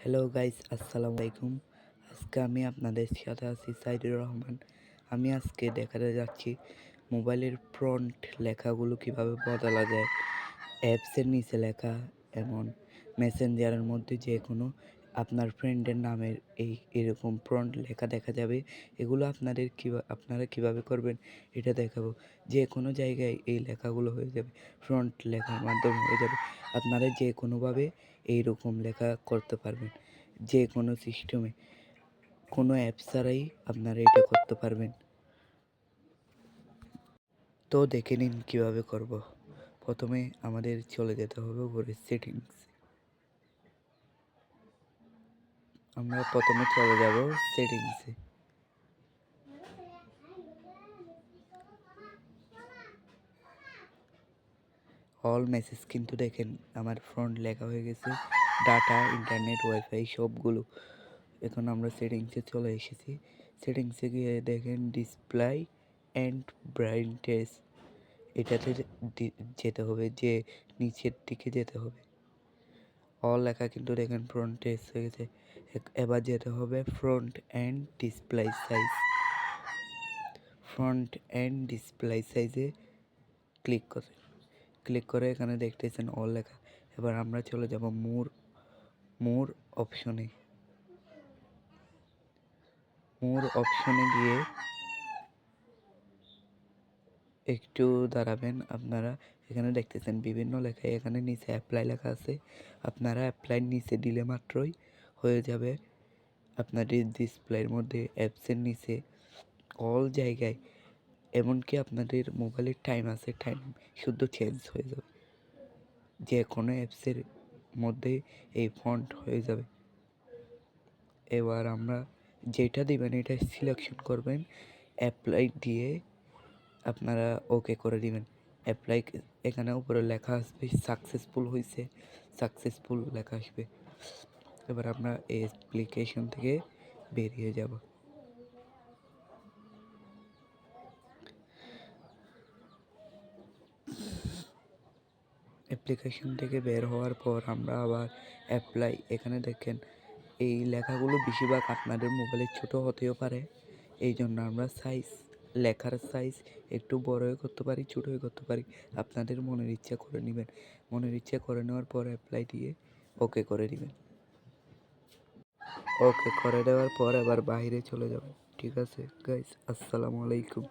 Hello guys, আসসালামু আলাইকুম। আজকে আমি আপনাদের সাথে আছি সাইদুর রহমান। আমি আজকে দেখাতে যাচ্ছি মোবাইলের ফ্রন্ট লেখাগুলো কিভাবে বদলা যায়। অ্যাপসের নিচে লেখা, এমন মেসেঞ্জারের মধ্যে যে কোনো আপনার ফ্রেন্ডের নামের এরকম ফ্রন্ট লেখা দেখা যাবে। এগুলো আপনারা কিভাবে করবেন এটা দেখাবো। যে কোনো জায়গায় এই লেখাগুলো হয়ে যাবে, ফ্রন্ট লেখার মাধ্যমে হয়ে যাবে। আপনারা যে কোনোভাবে এইরকম লেখা করতে পারবেন, যে কোনো সিস্টেমে, কোনো অ্যাপ ছাড়াই আপনারা এটা করতে পারবেন। তো দেখে নিন কীভাবে করব। প্রথমে আমাদের চলে যেতে হবে উপরে সেটিংস। আমরা প্রথমে চলে যাব সেটিংসে। অল মেসেজ কিন্তু দেখেন আমার ফ্রন্ট লেখা হয়ে গেছে, ডাটা, ইন্টারনেট, ওয়াইফাই সবগুলো। এখন আমরা সেটিংসে চলে এসেছি। সেটিংসে গিয়ে দেখেন ডিসপ্লে অ্যান্ড ব্রাইটনেস, এটাতে যেতে হবে, যে নিচের দিকে যেতে হবে। অল লেখা কিন্তু দেখেন ফ্রন্টে এসে গেছে। এবার যেতে হবে front and display size. Front and display সাইজে ক্লিক করে এখানে দেখতেছেন অল লেখা। এবার আমরা চলে যাব মোর অপশনে। গিয়ে একটু দাঁড়াবেন। আপনারা এখানে দেখতেছেন বিভিন্ন লেখা, এখানে নিচে অ্যাপ্লাই লেখা আছে। আপনারা অ্যাপ্লাই নিচে দিলে মাত্রই হয়ে যাবে আপনাদের ডিসপ্লের মধ্যে, অ্যাপসের নিচে, অল জায়গায়। এমনকি আপনাদের মোবাইলের টাইম আছে, টাইম শুদ্ধ চেঞ্জ হয়ে যাবে। যে কোনো অ্যাপসের মধ্যে এই ফন্ট হয়ে যাবে। এবার আমরা যেটা দিবেন এটা সিলেকশন করবেন, অ্যাপ্লাই দিয়ে আপনারা ওকে করে দিবেন। অ্যাপ্লাই, এখানে উপরে লেখা আসবে সাকসেসফুল হয়েছে, সাকসেসফুল লেখা আসবে। এবার আমরা এই অ্যাপ্লিকেশন থেকে বেরিয়ে যাব। অ্যাপ্লিকেশন থেকে বের হওয়ার পর আমরা আবার অ্যাপ্লাই, এখানে দেখেন এই লেখাগুলো বেশিরভাগ আপনাদের মোবাইলে ছোট হতেও পারে। এই জন্য আমরা লেখার সাইজ একটু বড়ই করতে পারি, ছোটোই করতে পারি। আপনাদের মনের ইচ্ছা করে নেবেন। মনের ইচ্ছা করে নেওয়ার পর অ্যাপ্লাই দিয়ে ওকে করে দিবেন। ওকে করে দেওয়ার পর এবার বাইরে চলে যাবেন। ঠিক আছে গাইস, আসসালামু আলাইকুম।